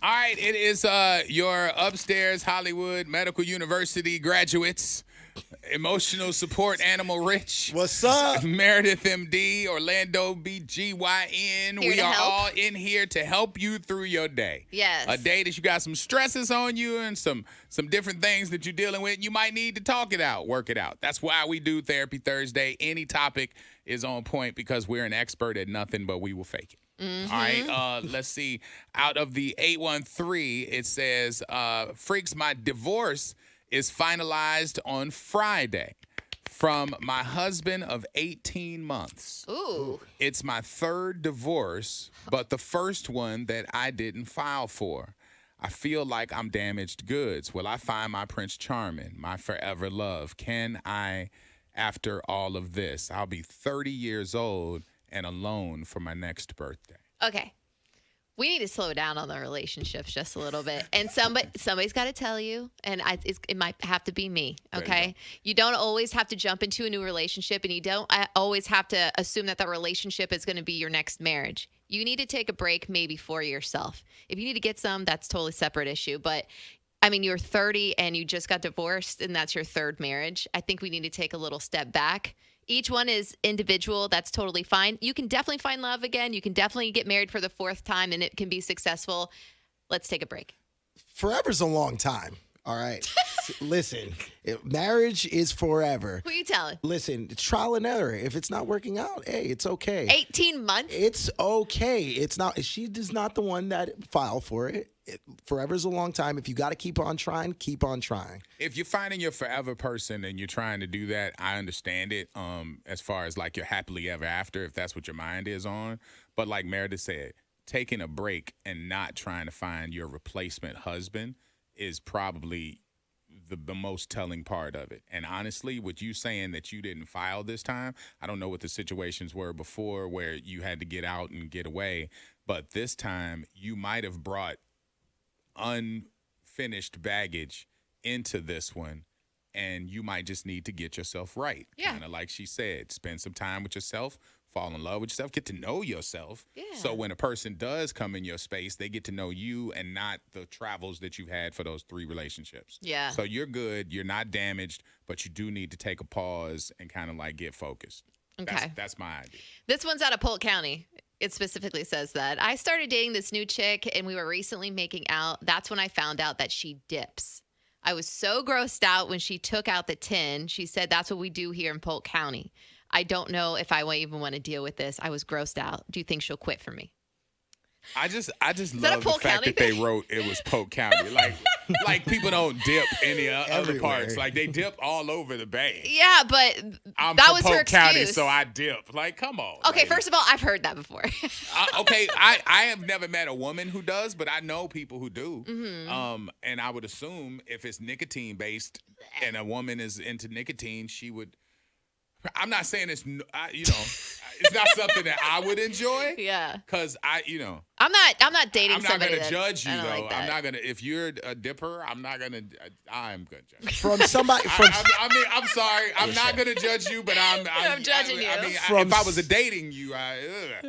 All right, it is your upstairs Hollywood Medical University graduates, emotional support animal Rich. What's up? Meredith MD, Orlando BGYN. Here We to are help. all in here to help you through your day. Yes. A day that you got some stresses on you and some different things that you're dealing with. You might need to talk it out, work it out. That's why we do Therapy Thursday. Any topic is on point because we're an expert at nothing, but we will fake it. Mm-hmm. All right, let's see. Out of the 813, it says, Freaks, my divorce is finalized on Friday from my husband of 18 months. Ooh. It's my third divorce, but the first one that I didn't file for. I feel like I'm damaged goods. Will I find my Prince Charming, my forever love? Can I, after all of this? I'll be 30 years old and alone for my next birthday. Okay. We need to slow down on the relationships just a little bit. And somebody's got to tell you, and it might have to be me, okay? You don't always have to jump into a new relationship, and you don't always have to assume that the relationship is going to be your next marriage. You need to take a break maybe for yourself. If you need to get some, that's a totally separate issue. But, I mean, you're 30 and you just got divorced, and that's your third marriage. I think we need to take a little step back. Each one is individual. That's totally fine. You can definitely find love again. You can definitely get married for the fourth time, and it can be successful. Let's take a break. Forever's a long time. All right. Listen, marriage is forever. Who are you telling? Listen, it's trial and error. If it's not working out, hey, it's okay. 18 months? It's okay. It's not. She is not the one that filed for it. Forever's a long time. If you got to keep on trying, keep on trying. If you're finding your forever person and you're trying to do that, I understand it. As far as like your happily ever after, if that's what your mind is on. But like Meredith said, taking a break and not trying to find your replacement husband is probably the most telling part of it. And honestly, with you saying that you didn't file this time, I don't know what the situations were before where you had to get out and get away. But this time, you might have brought unfinished baggage into this one, and you might just need to get yourself right. Yeah. Kind of like she said, spend some time with yourself, fall in love with yourself, get to know yourself. Yeah. So when a person does come in your space, they get to know you and not the travels that you've had for those 3 relationships. Yeah. So you're good, you're not damaged, but you do need to take a pause and kind of like get focused. Okay. That's my idea. This one's out of Polk County. It specifically says that. I started dating this new chick, and we were recently making out. That's when I found out that she dips. I was so grossed out when she took out the tin. She said, that's what we do here in Polk County. I don't know if I even want to deal with this. I was grossed out. Do you think she'll quit for me? I just that a love the Polk fact County that they thing? wrote it was Polk County. Like people don't dip any other Everywhere. parts. Like they dip all over the bay. Yeah, but I'm that from was Polk her County, excuse. so I dip. Like, come on. Okay, lady. first of all, I've heard that before. I have never met a woman who does, but I know people who do. Mm-hmm. And I would assume if it's nicotine based and a woman is into nicotine, she would. I'm not saying it's it's not something that I would enjoy. Yeah. Because I'm not dating not somebody gonna that judge you I don't though. like that. I'm not gonna. If you're a dipper, I'm gonna judge you. From somebody, from I'm sorry. I'm not gonna judge you, but I'm judging you. I mean, From if I was dating you,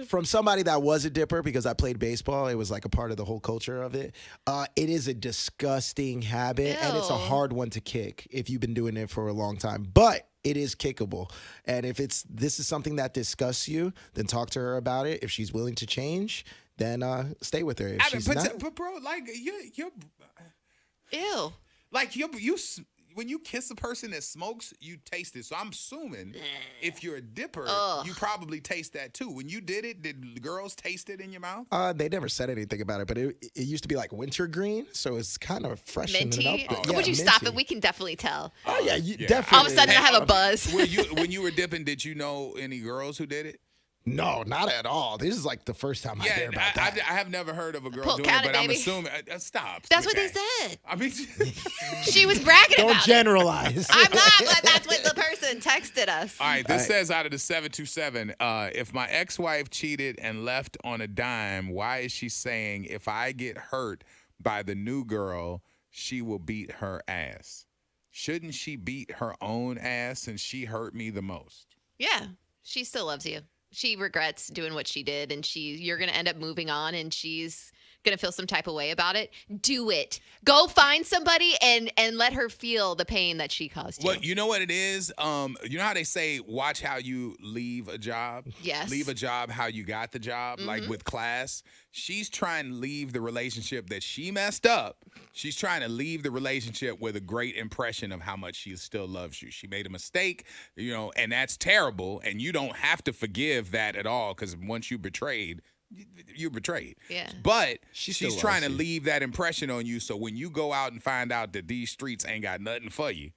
from somebody that was a dipper, because I played baseball, it was like a part of the whole culture of it. It is a disgusting habit, and it's a Ew. hard one to kick if you've been doing it for a long time. But it is kickable. And if this is something that disgusts you, then talk to her about it. If she's willing to change, then stay with her. If she's not, but bro, like you're Ew. like when you kiss a person that smokes, you taste it. So I'm assuming if you're a dipper, Ugh. you probably taste that too. When you did it, did the girls taste it in your mouth? they never said anything about it, but it used to be like wintergreen, so it's kind of freshening it Minty. up. Yeah, Would you stop minty. it? We can definitely tell. Oh yeah, Yeah. definitely. All of a sudden, I have a buzz. When you were dipping, did you know any girls who did it? No, not at all. This is like the first time I hear about I that. have never heard of a girl Polk doing County, it, but I'm baby. assuming. Stop. That's with what they that. said. I mean, She was bragging Don't about it. generalize. I'm not, but that's what the person texted us. all right. This says out of the 727, if my ex-wife cheated and left on a dime, why is she saying if I get hurt by the new girl, she will beat her ass? Shouldn't she beat her own ass since she hurt me the most? Yeah, she still loves you. She regrets doing what she did, and you're going to end up moving on, and she's going to feel some type of way about it, do it. Go find somebody and let her feel the pain that she caused you. Well, you know what it is? You know how they say, watch how you leave a job? Yes. Leave a job how you got the job, like with class. She's trying to leave the relationship that she messed up. She's trying to leave the relationship with a great impression of how much she still loves you. She made a mistake, and that's terrible. And you don't have to forgive that at all, because once you're betrayed, Yeah. But She she's still trying to loves you. leave that impression on you. So when you go out and find out that these streets ain't got nothing for you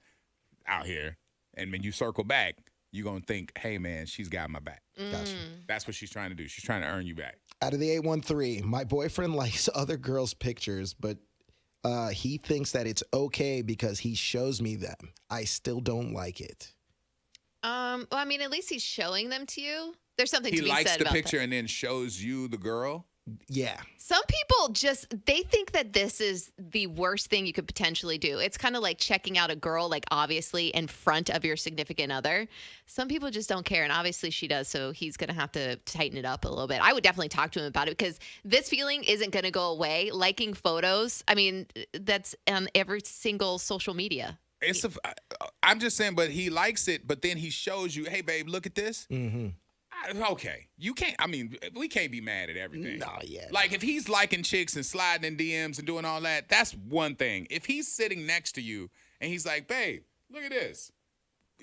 out here, and when you circle back, you're going to think, hey, man, she's got my back. Gotcha. That's what she's trying to do. She's trying to earn you back. Out of the 813, my boyfriend likes other girls' pictures, but he thinks that it's okay because he shows me them. I still don't like it. Well, I mean, at least he's showing them to you. There's something to He be likes said the about picture that. and then shows you the girl. Yeah. Some people they think that this is the worst thing you could potentially do. It's kind of like checking out a girl, like obviously in front of your significant other. Some people just don't care, and obviously she does, so he's going to have to tighten it up a little bit. I would definitely talk to him about it, because this feeling isn't going to go away. Liking photos, I mean, that's on every single social media. I'm just saying, but he likes it, but then he shows you, hey, babe, look at this. Mm-hmm. Okay. You can't, we can't be mad at everything. No, yeah. Like, if he's liking chicks and sliding in DMs and doing all that, that's one thing. If he's sitting next to you and he's like, babe, look at this,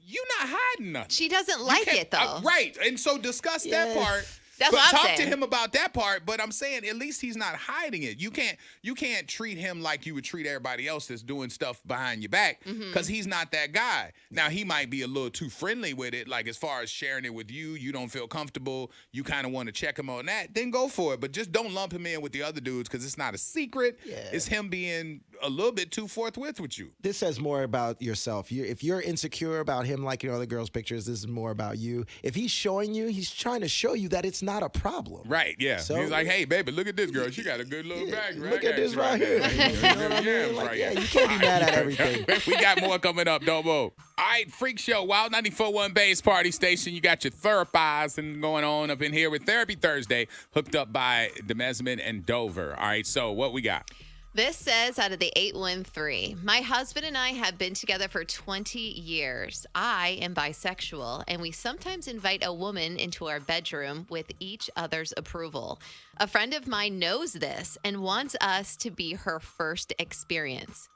you're not hiding nothing. She doesn't like it, though. Right. And so discuss that part. That's but what I'm talk saying. to him about that part. But I'm saying at least he's not hiding it. You can't treat him like you would treat everybody else that's doing stuff behind your back, because he's not that guy. Now, he might be a little too friendly with it, like as far as sharing it with you. You don't feel comfortable. You kind of want to check him on that. Then go for it. But just don't lump him in with the other dudes, because it's not a secret. Yeah. It's him being a little bit too forthwith with you. This says more about yourself. If you're insecure about him liking other girls' pictures, this is more about you. If he's showing you, he's trying to show you that it's not a problem. Right, yeah. So- He's like, hey, baby, look at this girl. She got a good little bag. Look at this right here. You know what I mean? Like, yeah, you can't be mad at everything. We got more coming up, don't move. All right, Freak Show, Wild 94.1 Bay's Party Station. You got your therapizing going on up in here with Therapy Thursday, hooked up by Demesman and Dover. All right, so what we got? This says out of the 813, my husband and I have been together for 20 years. I am bisexual, and we sometimes invite a woman into our bedroom with each other's approval. A friend of mine knows this and wants us to be her first experience.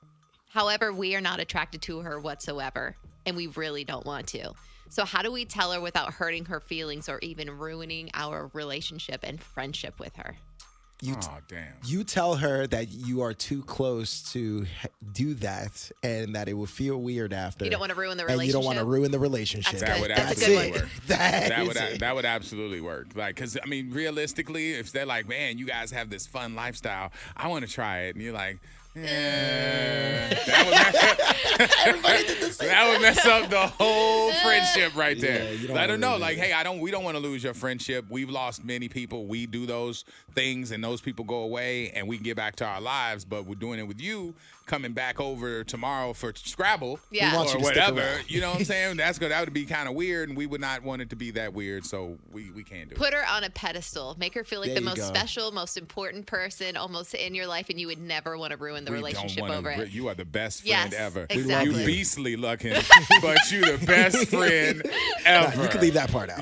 However, we are not attracted to her whatsoever, and we really don't want to. So how do we tell her without hurting her feelings or even ruining our relationship and friendship with her? Oh, damn. You tell her that you are too close to do that, and that it will feel weird after. You don't want to ruin the And you relationship. don't want to ruin the relationship. That's That good. would That's a absolutely good work. That would absolutely work. Like, because, realistically, if they're like, man, you guys have this fun lifestyle, I want to try it. And you're like, yeah. That would mess up the whole friendship right there. you don't Let her wanna know, lose like, it. hey, we don't want to lose your friendship. We've lost many people. We do those things, and those people go away, and we can get back to our lives. But we're doing it with you coming back over tomorrow for Scrabble, Yeah. We want or you to stick whatever. around. You know what I'm saying? That would be kind of weird, and we would not want it to be that weird. So we can't do it. Put her on a pedestal. Make her feel like There the you most go. special, most important person almost in your life, and you would never want to ruin the We relationship don't over wanna, it. You are the best Yes, friend ever. exactly. You beastly looking, but you the best friend ever. You can leave that part out.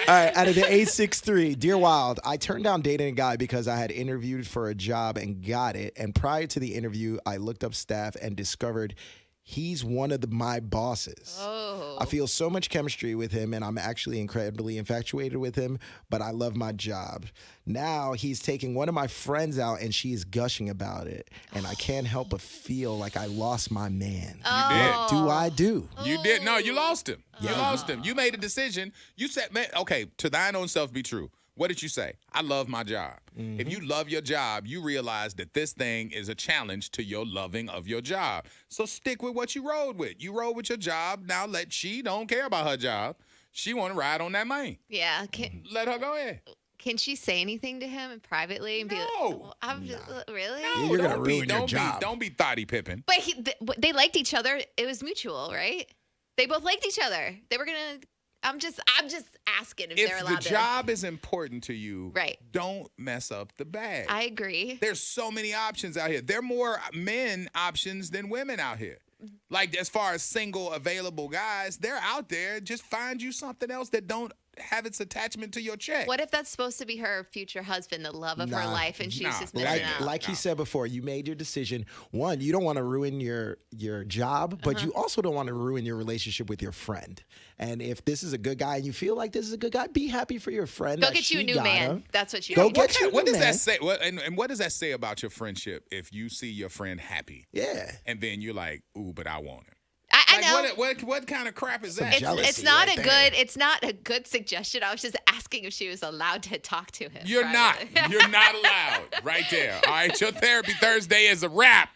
All right, out of the 863, Dear Wild, I turned down dating a guy because I had interviewed for a job and got it. And prior to the interview, I looked up staff and discovered he's one of my bosses. Oh. I feel so much chemistry with him, and I'm actually incredibly infatuated with him, but I love my job. Now he's taking one of my friends out, and she is gushing about it. And I can't help but feel like I lost my man. Oh. What do I do? You did. No, you lost him. You lost him. You made a decision. You said, man, okay, to thine own self be true. What did you say? I love my job. If you love your job, you realize that this thing is a challenge to your loving of your job. So stick with what you rode with. You rode with your job. Now she don't care about her job. She want to ride on that main. Yeah. Let her go ahead. Can she say anything to him privately and be like, No. oh, I'm just, really? No, You're gonna don't be- ruin your don't job. Don't be thotty Pippin. But they liked each other. It was mutual, right? They both liked each other. They were going to I'm just asking if they're If allowed the to. job is important to you, Right. don't mess up the bag. I agree. There's so many options out here. There are more men options than women out here. Like as far as single available guys, they're out there. Just find you something else that don't have its attachment to your check. What if that's supposed to be her future husband, the love of her Nah. life, and she's Nah. just missing Like, out? like he said before, you made your decision. One, you don't want to ruin your job, but you also don't want to ruin your relationship with your friend. And if this is a good guy and you feel like this is a good guy, be happy for your friend. Go that get you a she new got man. him. That's what you Go need. get you a What new does man. that say? And what does that say about your friendship if you see your friend happy Yeah. and then you're like, ooh, but I want him? I Like, know. what kind of crap is Some that? jealousy It's not right a there. good. It's not a good suggestion. I was just asking if she was allowed to talk to him. You're not. privately. You're not allowed. Right there. All right. Your therapy Thursday is a wrap.